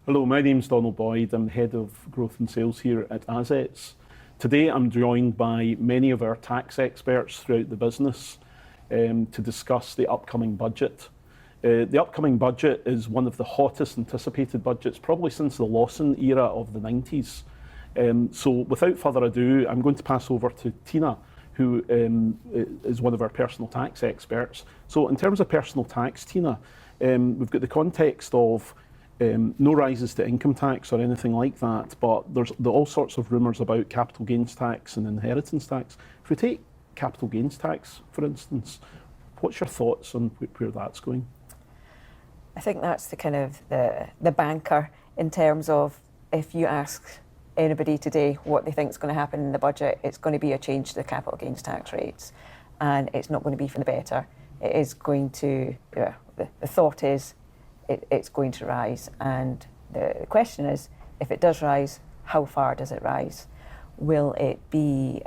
Hello, my name's Donald Boyd. I'm Head of Growth and Sales here at Azets. Today I'm joined by many of our tax experts throughout the business to discuss the upcoming budget. The upcoming budget is one of the hottest anticipated budgets probably since the Lawson era of the 90s. So without further ado, I'm going to pass over to Tina, who is one of our personal tax experts. So in terms of personal tax, Tina, we've got the context of no rises to income tax or anything like that, but there's all sorts of rumours about capital gains tax and inheritance tax. If we take capital gains tax, for instance, what's your thoughts on where that's going? I think that's the kind of the banker in terms of if you ask anybody today what they think is going to happen in the budget, it's going to be a change to the capital gains tax rates, and it's not going to be for the better. It is going to, the thought is, it's going to rise, and the question is, if it does rise, how far does it rise? Will it be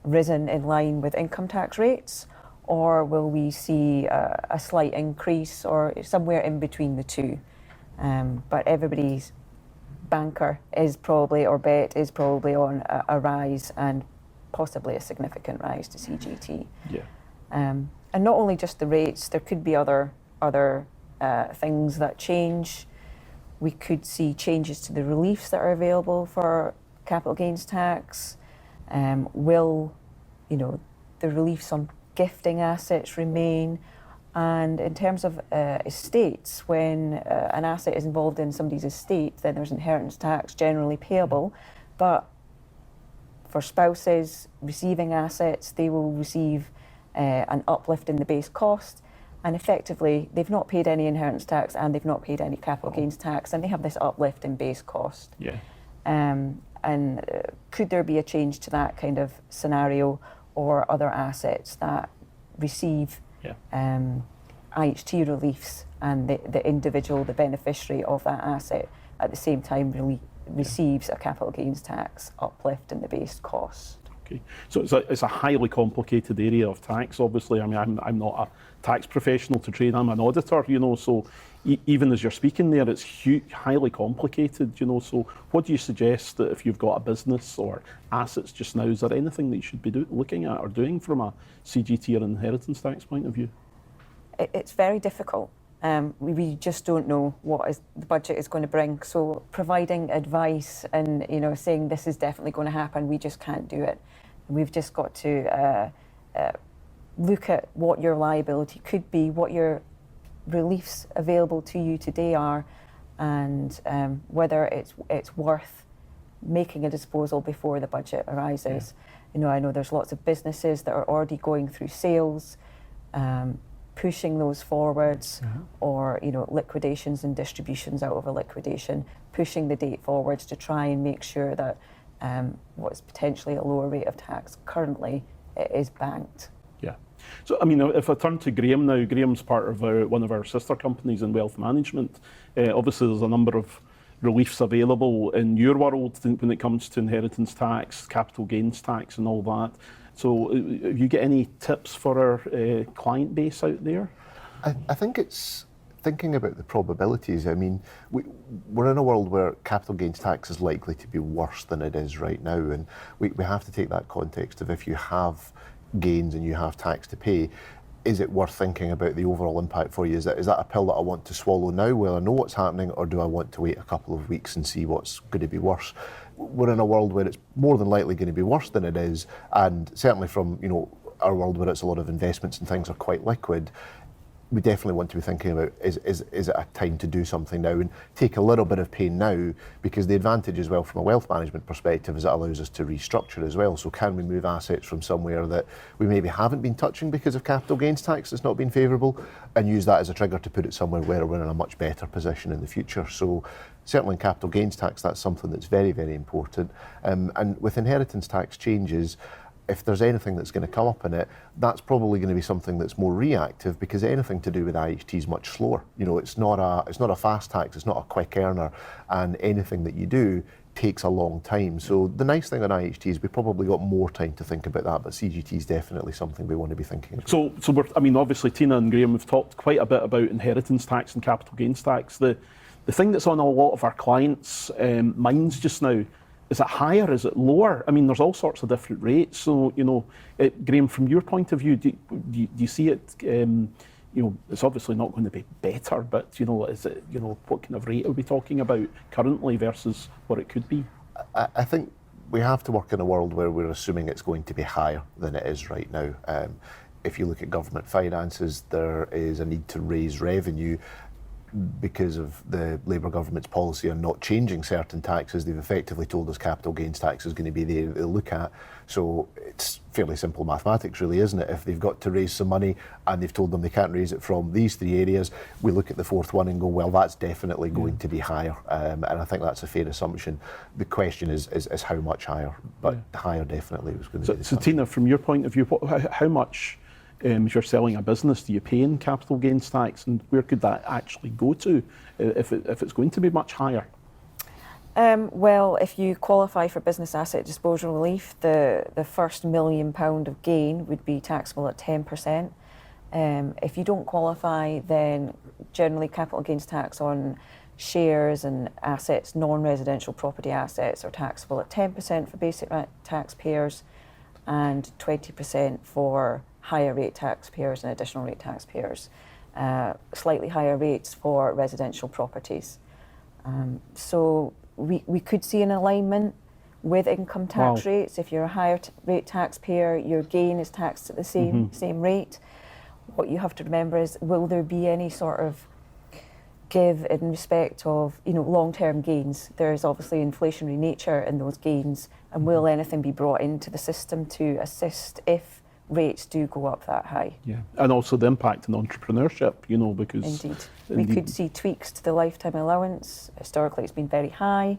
risen in line with income tax rates, or will we see a slight increase, or somewhere in between the two? But everybody's banker is probably, or bet is probably on a rise, and possibly a significant rise to CGT. Yeah. And not only just the rates, there could be other things that change. We could see changes to the reliefs that are available for capital gains tax. Will, the reliefs on gifting assets remain? And in terms of estates, when an asset is involved in somebody's estate, then there's inheritance tax generally payable. But for spouses receiving assets, they will receive an uplift in the base cost. And effectively, they've not paid any inheritance tax and they've not paid any capital gains tax, and they have this uplift in base cost. Yeah. And could there be a change to that kind of scenario, or other assets that receive IHT reliefs, and the individual, the beneficiary of that asset, at the same time receives a capital gains tax uplift in the base cost? Okay. So it's a highly complicated area of tax, obviously. I mean, I'm not a tax professional to trade, I'm an auditor, so even as you're speaking there, it's highly complicated, so what do you suggest that if you've got a business or assets just now, is there anything that you should be looking at or doing from a CGT or inheritance tax point of view? It's very difficult. We just don't know what the budget is going to bring. So providing advice and saying this is definitely going to happen, we just can't do it. We've just got to look at what your liability could be, what your reliefs available to you today are, and whether it's worth making a disposal before the budget arises. Yeah. I know there's lots of businesses that are already going through sales, pushing those forwards, or liquidations and distributions out of a liquidation, pushing the date forwards to try and make sure that what's potentially a lower rate of tax currently is banked. Yeah. So, I mean, if I turn to Graeme now, Graeme's part of one of our sister companies in wealth management. Obviously, there's a number of reliefs available in your world when it comes to inheritance tax, capital gains tax, and all that. So, have you got any tips for our client base out there? I think it's thinking about the probabilities. I mean, we're in a world where capital gains tax is likely to be worse than it is right now, and we have to take that context of if you have gains and you have tax to pay, is it worth thinking about the overall impact for you? Is that a pill that I want to swallow now while I know what's happening, or do I want to wait a couple of weeks and see what's going to be worse? We're in a world where it's more than likely going to be worse than it is, and certainly from our world where it's a lot of investments and things are quite liquid, we definitely want to be thinking about is it a time to do something now and take a little bit of pain now, because the advantage as well from a wealth management perspective is it allows us to restructure as well. So can we move assets from somewhere that we maybe haven't been touching because of capital gains tax that's not been favourable, and use that as a trigger to put it somewhere where we're in a much better position in the future. So certainly in capital gains tax, that's something that's very, very important. And with inheritance tax changes, if there's anything that's going to come up in it, that's probably going to be something that's more reactive, because anything to do with IHT is much slower. It's not a fast tax, it's not a quick earner, and anything that you do takes a long time. So the nice thing on IHT is we probably got more time to think about that, but CGT is definitely something we want to be thinking about. So obviously Tina and Graeme have talked quite a bit about inheritance tax and capital gains tax. The the thing that's on a lot of our clients' minds just now, is it higher? Is it lower? I mean, there's all sorts of different rates. So, Graeme, from your point of view, do you see it? It's obviously not going to be better, but is it? What kind of rate are we talking about currently versus what it could be? I think we have to work in a world where we're assuming it's going to be higher than it is right now. If you look at government finances, there is a need to raise revenue because of the Labour government's policy on not changing certain taxes. They've effectively told us capital gains tax is going to be the area they'll look at. So it's fairly simple mathematics, really, isn't it? If they've got to raise some money and they've told them they can't raise it from these three areas, we look at the fourth one and go, well, that's definitely going to be higher. And I think that's a fair assumption. The question is how much higher, but higher definitely was going to be the So Tina, from your point of view, how much, if you're selling a business, do you pay in capital gains tax, and where could that actually go to if it's going to be much higher? Well, if you qualify for business asset disposal relief, the first £1 million of gain would be taxable at 10%. If you don't qualify, then generally capital gains tax on shares and assets, non-residential property assets, are taxable at 10% for basic taxpayers and 20% for higher rate taxpayers and additional rate taxpayers. Slightly higher rates for residential properties. So we could see an alignment with income tax rates. If you're a higher rate taxpayer, your gain is taxed at the same rate. What you have to remember is, will there be any sort of give in respect of long-term gains? There is obviously inflationary nature in those gains, and will anything be brought into the system to assist if rates do go up that high? Yeah, and also the impact on entrepreneurship, because Indeed. We could see tweaks to the lifetime allowance. Historically, it's been very high.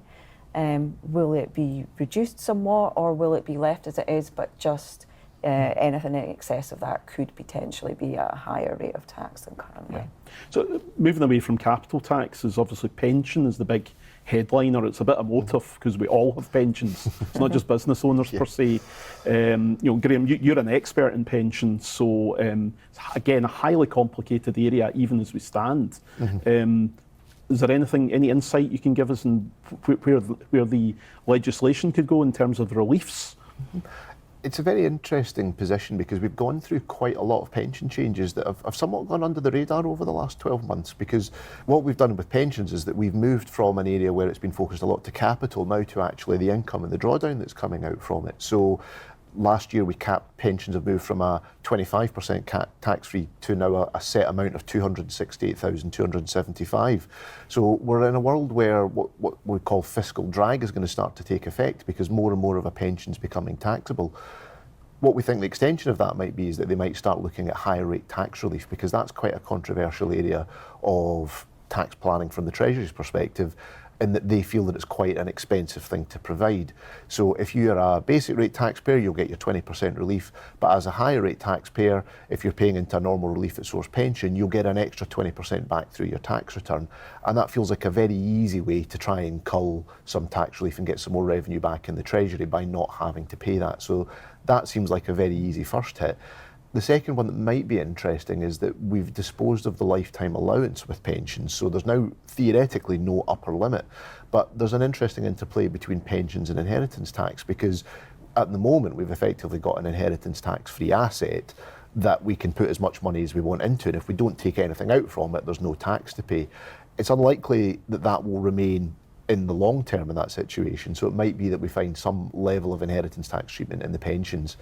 Will it be reduced somewhat, or will it be left as it is, but just anything in excess of that could potentially be at a higher rate of tax than currently? Yeah. So moving away from capital tax, is obviously pension is the big headliner. It's a bit emotive because we all have pensions. It's not just business owners per se. Graeme, you're an expert in pensions, so again, a highly complicated area even as we stand. Is there any insight you can give us in where the legislation could go in terms of reliefs? It's a very interesting position because we've gone through quite a lot of pension changes that have somewhat gone under the radar over the last 12 months, because what we've done with pensions is that we've moved from an area where it's been focused a lot to capital now to actually the income and the drawdown that's coming out from it. So last year we capped pensions, have moved from a 25% tax-free to now a set amount of 268,275. So we're in a world where what we call fiscal drag is going to start to take effect because more and more of a pension's becoming taxable. What we think the extension of that might be is that they might start looking at higher rate tax relief, because that's quite a controversial area of tax planning from the Treasury's perspective, in that they feel that it's quite an expensive thing to provide. So if you're a basic rate taxpayer, you'll get your 20% relief, but as a higher rate taxpayer, if you're paying into a normal relief at source pension, you'll get an extra 20% back through your tax return. And that feels like a very easy way to try and cull some tax relief and get some more revenue back in the Treasury by not having to pay that. So that seems like a very easy first hit. The second one that might be interesting is that we've disposed of the lifetime allowance with pensions. So there's now theoretically no upper limit, but there's an interesting interplay between pensions and inheritance tax, because at the moment we've effectively got an inheritance tax-free asset that we can put as much money as we want into, and if we don't take anything out from it, there's no tax to pay. It's unlikely that that will remain in the long term in that situation, so it might be that we find some level of inheritance tax treatment in the pensions.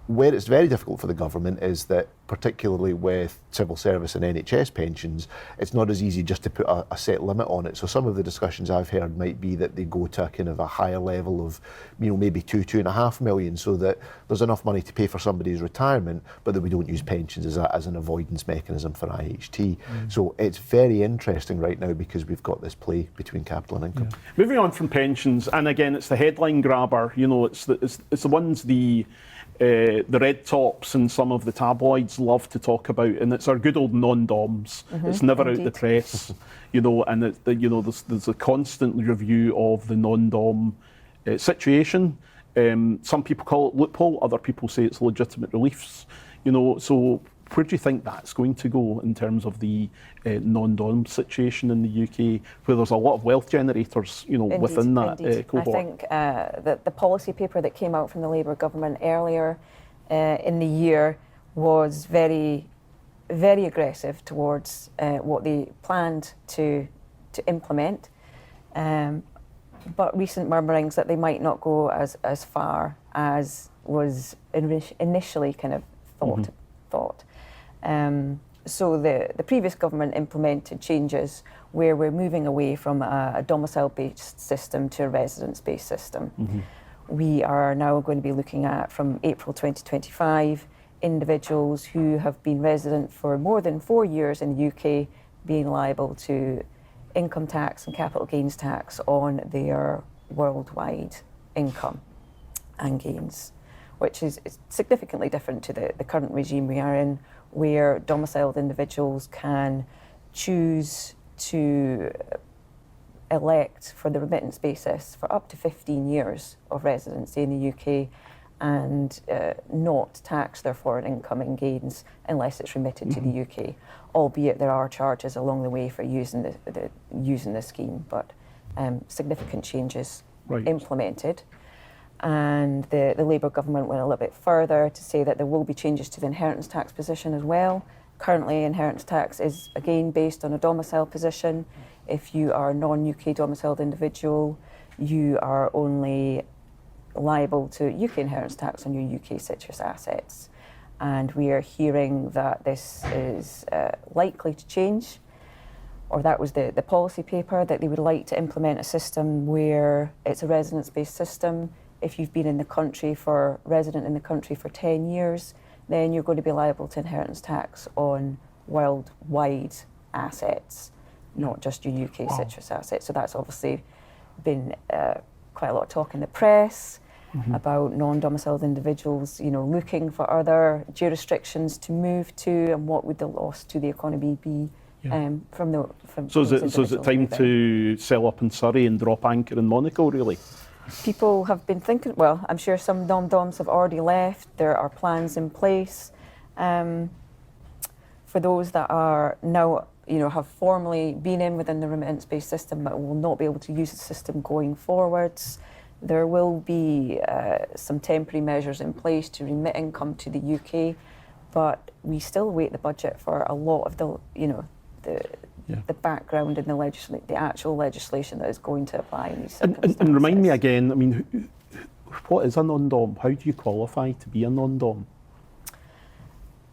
Where it's very difficult for the government is that, particularly with civil service and NHS pensions, it's not as easy just to put a set limit on it. So some of the discussions I've heard might be that they go to a kind of a higher level of, maybe 2.5 million, so that there's enough money to pay for somebody's retirement, but that we don't use pensions as an avoidance mechanism for IHT. So it's very interesting right now because we've got this play between capital and income. Yeah. Moving on from pensions, and again, it's the headline grabber. It's the ones the red tops and some of the tabloids love to talk about, and it's our good old non-doms. It's never out the press, and there's a constant review of the non-dom situation. Some people call it loophole, other people say it's legitimate reliefs. So Where do you think that's going to go in terms of the non-dom situation in the UK, where there's a lot of wealth generators, Indeed, within that cohort? I think that the policy paper that came out from the Labour government earlier in the year was very, very aggressive towards what they planned to implement. But recent murmurings that they might not go as far as was initially kind of thought. So the previous government implemented changes where we're moving away from a domicile-based system to a residence-based system. We are now going to be looking at, from April 2025, individuals who have been resident for more than 4 years in the UK being liable to income tax and capital gains tax on their worldwide income and gains, which is significantly different to the current regime we are in, where domiciled individuals can choose to elect for the remittance basis for up to 15 years of residency in the UK and not tax their foreign income and gains unless it's remitted to the UK, albeit there are charges along the way for using the scheme, but significant changes implemented. And the Labour government went a little bit further to say that there will be changes to the inheritance tax position as well. Currently, inheritance tax is again based on a domicile position. If you are a non-UK domiciled individual, you are only liable to UK inheritance tax on your UK citrus assets. And we are hearing that this is likely to change, or that was the policy paper, that they would like to implement a system where it's a residence-based system. If you've been resident in the country for 10 years, then you're going to be liable to inheritance tax on worldwide assets, not just your UK citrus assets. So that's obviously been quite a lot of talk in the press about non-domiciled individuals, looking for other jurisdictions to move to, and what would the loss to the economy be from So is it time to sell up in Surrey and drop anchor in Monaco, really? People have been thinking, well, I'm sure some dom-doms have already left. There are plans in place. For those that are now, have formally been in within the remittance-based system but will not be able to use the system going forwards, there will be some temporary measures in place to remit income to the UK, but we still await the budget for a lot of the background and the actual legislation that is going to apply in these circumstances. And remind me again, what is a non-dom? How do you qualify to be a non-dom?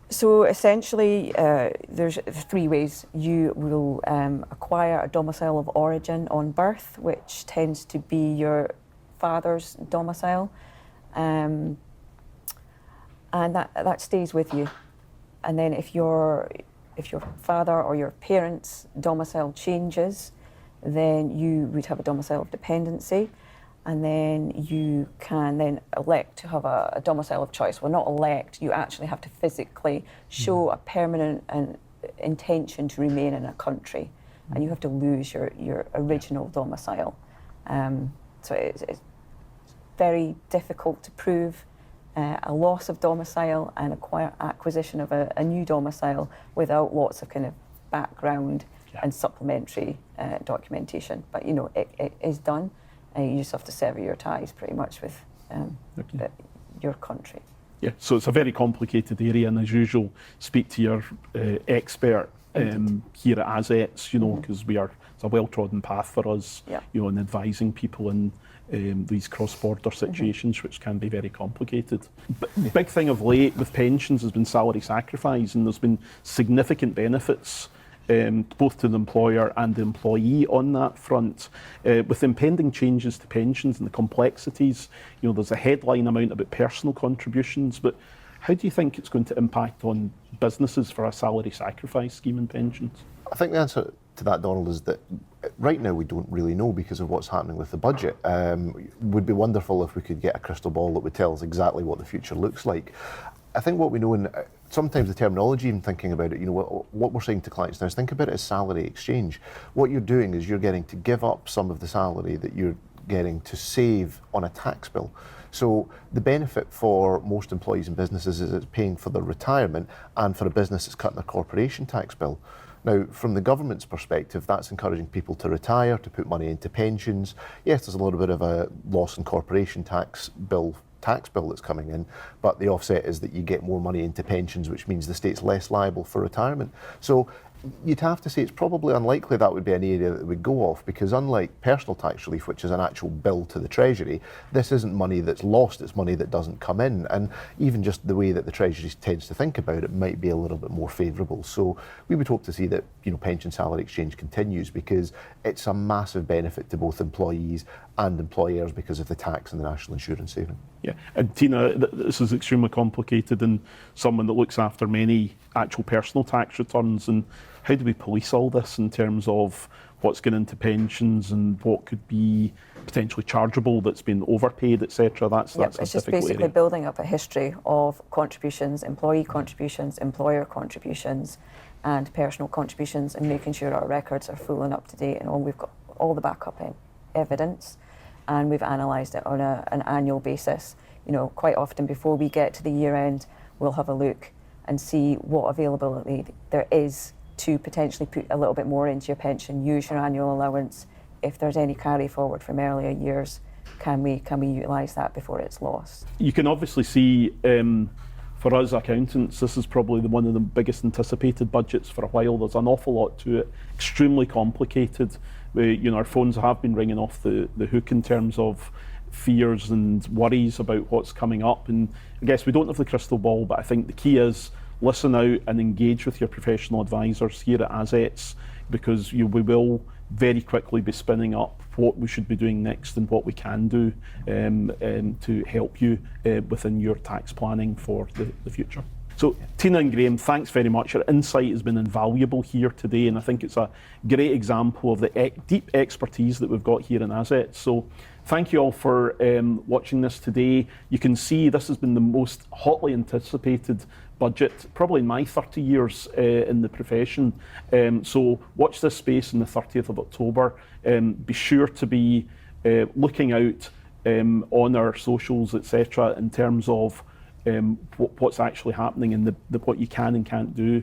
So essentially, there's 3 ways. You will acquire a domicile of origin on birth, which tends to be your father's domicile, and that stays with you. And then if your father or your parents' domicile changes, then you would have a domicile of dependency, and then you can then elect to have a domicile of choice. Well, not elect, you actually have to physically show a permanent intention to remain in a country, and you have to lose your original domicile. So it's very difficult to prove a loss of domicile and acquisition of a new domicile without lots of kind of background and supplementary documentation. But it is done. You just have to sever your ties pretty much with your country. Yeah, so it's a very complicated area, and as usual, speak to your expert here at Azets, because it's a well-trodden path for us, in advising people in these cross-border situations, which can be very complicated. But big thing of late with pensions has been salary sacrifice, and there's been significant benefits both to the employer and the employee on that front. With impending changes to pensions and the complexities, there's a headline amount about personal contributions, but how do you think it's going to impact on businesses for a salary sacrifice scheme in pensions? I think the answer to that, Donald, is that right now we don't really know because of what's happening with the budget. Would be wonderful if we could get a crystal ball that would tell us exactly what the future looks like. I think what we know, and sometimes the terminology in thinking about it, what we're saying to clients now is think about it as salary exchange. What you're doing is you're getting to give up some of the salary that you're getting to save on a tax bill. So the benefit for most employees and businesses is it's paying for their retirement, and for a business it's cutting their corporation tax bill. Now, from the government's perspective, that's encouraging people to retire, to put money into pensions. Yes, there's a little bit of a loss in corporation tax bill that's coming in, but the offset is that you get more money into pensions, which means the state's less liable for retirement. So you'd have to say it's probably unlikely that would be an area that would go off, because unlike personal tax relief, which is an actual bill to the Treasury, this isn't money that's lost, it's money that doesn't come in. And even just the way that the Treasury tends to think about it might be a little bit more favourable. So we would hope to see that, pension salary exchange continues, because it's a massive benefit to both employees and employers because of the tax and the national insurance saving. Yeah, and Tina, this is extremely complicated, and someone that looks after many actual personal tax returns, and how do we police all this in terms of what's going into pensions and what could be potentially chargeable that's been overpaid, etc. That's it's just basically area. Building up a history of contributions, employee contributions, employer contributions, and personal contributions, and making sure our records are full and up to date, and we've got all the backup evidence, and we've analysed it on an annual basis. Quite often before we get to the year end, we'll have a look and see what availability there is to potentially put a little bit more into your pension, use your annual allowance. If there's any carry forward from earlier years, can we utilise that before it's lost? You can obviously see, for us accountants, this is probably one of the biggest anticipated budgets for a while. There's an awful lot to it, extremely complicated. Our phones have been ringing off the hook in terms of fears and worries about what's coming up. And I guess we don't have the crystal ball, but I think the key is listen out and engage with your professional advisors here at Azets, because we will very quickly be spinning up what we should be doing next and what we can do to help you within your tax planning for the future. So Tina and Graeme, thanks very much. Your insight has been invaluable here today, and I think it's a great example of the deep expertise that we've got here in Azets. So thank you all for watching this today. You can see this has been the most hotly anticipated budget, probably in my 30 years in the profession. So watch this space on the 30th of October. Be sure to be looking out on our socials, etc., in terms of what's actually happening and what you can and can't do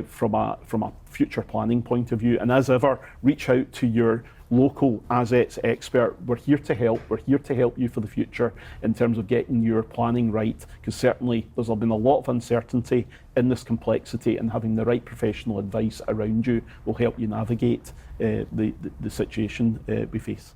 from a future planning point of view. And as ever, reach out to your local Azets expert. We're here to help. We're here to help you for the future in terms of getting your planning right, because certainly there's been a lot of uncertainty in this complexity, and having the right professional advice around you will help you navigate the situation we face.